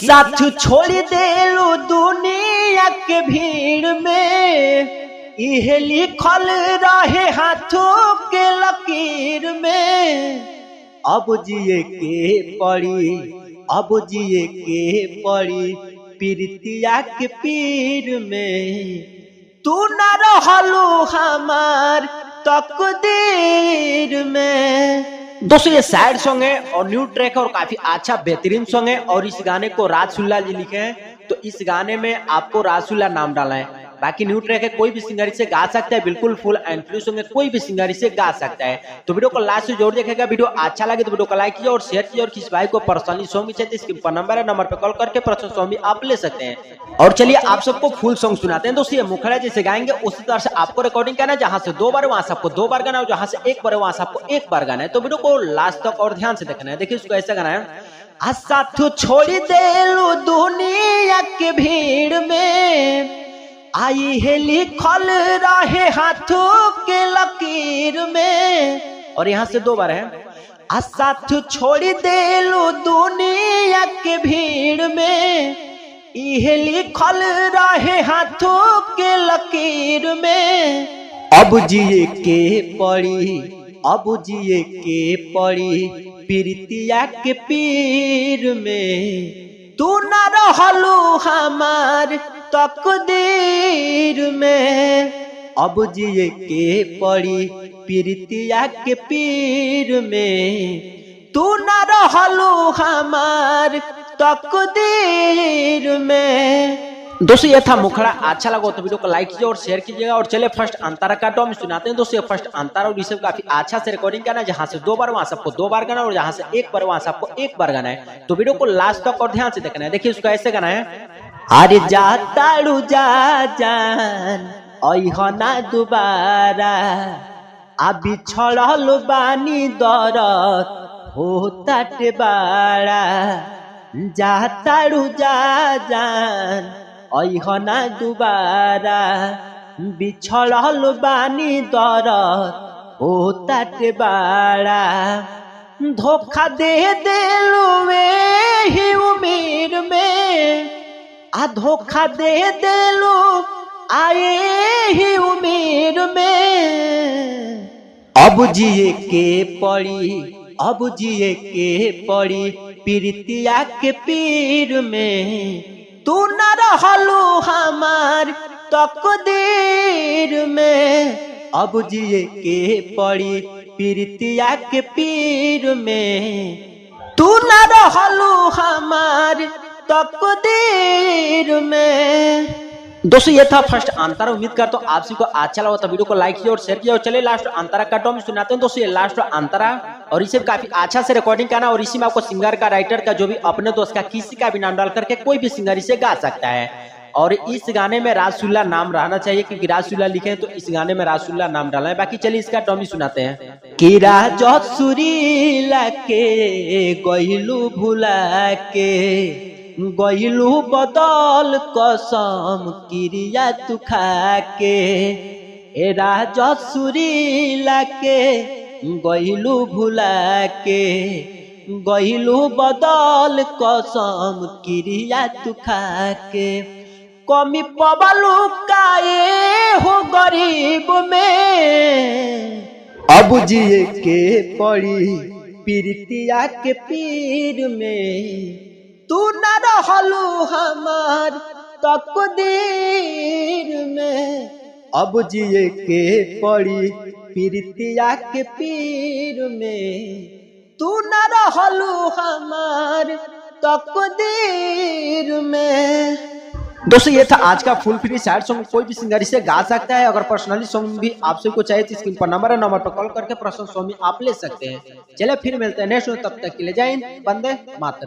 साथ छोड़ देलू दुनिया के भीड़ में, इहे लिखल रहे हाथों के लकीर में। अब जिए के पड़ी, अब जिए के पड़ी पीरतिया के पीर में। तू न रहलू हमार तकदीर में। दोस्तों ये सैड सॉन्ग है और न्यू ट्रैक है और काफी अच्छा बेहतरीन सॉन्ग है। और इस गाने को राजसुल्ला जी लिखे हैं, तो इस गाने में आपको राजसुल्ला नाम डाला है। बाकी न्यू ट्रैक है, कोई भी सिंगर इसे गा सकता है, बिल्कुल फुल एंड फ्री सॉन्ग है, कोई भी सिंगर इसे गा सकता है। तो वीडियो को लास्ट से जरूर देखेगा। वीडियो अच्छा लगे तो वीडियो को लाइक कीजिए और शेयर कीजिए। और किस भाई को पर्सनली सॉन्ग भी चाहिए इसके नंबर है, नंबर पे कॉल करके पर्सनल सॉन्ग भी आप ले सकते हैं। और चलिए आप सबको फुल सॉन्ग सुनाते हैं। दोस्तों ये मुखड़ा जैसे गाएंगे उसी तरह से आपको रिकॉर्डिंग करना है, जहां से 2 बार वहां से आपको 2 बार गाना है, जहां से 1 बार वहां से आपको 1 बार गाना है। तो वीडियो को लास्ट तक और ध्यान से देखना है। देखिए इसको ऐसा गाना है। साथ छोड़ देलू दुनिया के भीड़ में, आई है लिखल रहे हाथों के लकीर में। और यहाँ से 2 बार है। साथ छोड़ देलू दुनिया के भीड़ में, इहे लिखल रहे हाथों के लकीर में। अब जिए के पड़ी, अब जिए के पड़ी पीरतिया के पीर में। तू न रहलू हमार तकदीर में। अब जिए के पड़ी पीरतिया के पीर में। तू न रहलू हमार तकदीर में। दोस्तों ये था मुखड़ा। अच्छा लगा तो वीडियो को लाइक कीजिए और शेयर कीजिएगा। और चले फर्स्ट अंतरा का टॉम सुनाते हैं। दोस्तों फर्स्ट अंतरा और रिसेप काफी अच्छा से रिकॉर्डिंग करना है, जहां से 2 बार वहां से आपको 2 बार गाना और जहां से 1 बार वहां से आपको 1 बार गाना है। तो वीडियो को लास्ट तक और ध्यान से देखना है। देखिए उसको ऐसे गाना है। अरे जा ताड़ू जा जान अइहो ना दुबारा, अभी छड़ल बानी दरद होताटे बाड़ा। जा ताड़ू जा जान अइहो ना दुबारा, बिछड़ल बानी दरद होताटे बाड़ा। धोखा दे देलू ही उम्र में, आ धोखा दे देलू आए ही उम्र में। अब जिए के पड़ी, अब जिए के पड़ी पीरतिया के पीर में। तू न रहलू हमार तकदीर में। अब जिए के पड़ी पीरतिया के पीर में। तू न रहलू हमार तकदीर में। दोस्तों ये था फर्स्ट अंतरा। उम्मीद करता हूँ आप सभी को अच्छा लगा तो वीडियो को लाइक कीजिए और शेयर कीजिए। और चलिए लास्ट अंतरा का टॉम सुनाते हैं। दोस्तों ये लास्ट अंतरा और इसे काफी अच्छा से रिकॉर्डिंग करना। और इसी में आपको सिंगर का, राइटर का, जो भी अपने दोस्त का, किसी का भी नाम डाल करके कोई भी सिंगर इसे गा सकता है। और इस गाने में राजसुल्ला नाम रहना चाहिए, क्योंकि राजसुल्ला लिखे हैं तो इस गाने में राजसुल्ला नाम डालना है। बाकी चलिए इसका टॉमी सुनाते हैं। कि राजसुरीला के गइलू भुला के, गइलू बदल कसम क्रिया तू खा के। ए राजसुरीला के गइलू भुला के, गइलू बदल कसम क्रिया तू खा के। कमी पबलू काए हो गरीब में, अब जिए के पड़ी पीरतिया के पीर में। तू न रहलू हमार तकदीर में। अब जिए के पड़ी पीरतिया के पीर में। तू न रहलू हमार तकदीर में। दोस्तों ये था आज का फुल फ्री सैड सॉन्ग। कोई भी सिंगर इसे गा सकता है। अगर पर्सनली सॉन्ग भी आप सबको चाहिए तो स्क्रीन पर नंबर है, नंबर पर कॉल करके पर्सनल सॉन्ग भी आप ले सकते हैं। चलिए फिर मिलते हैं नेक्स्ट। तब तक के लिए जय हिंद, वंदे मातरम।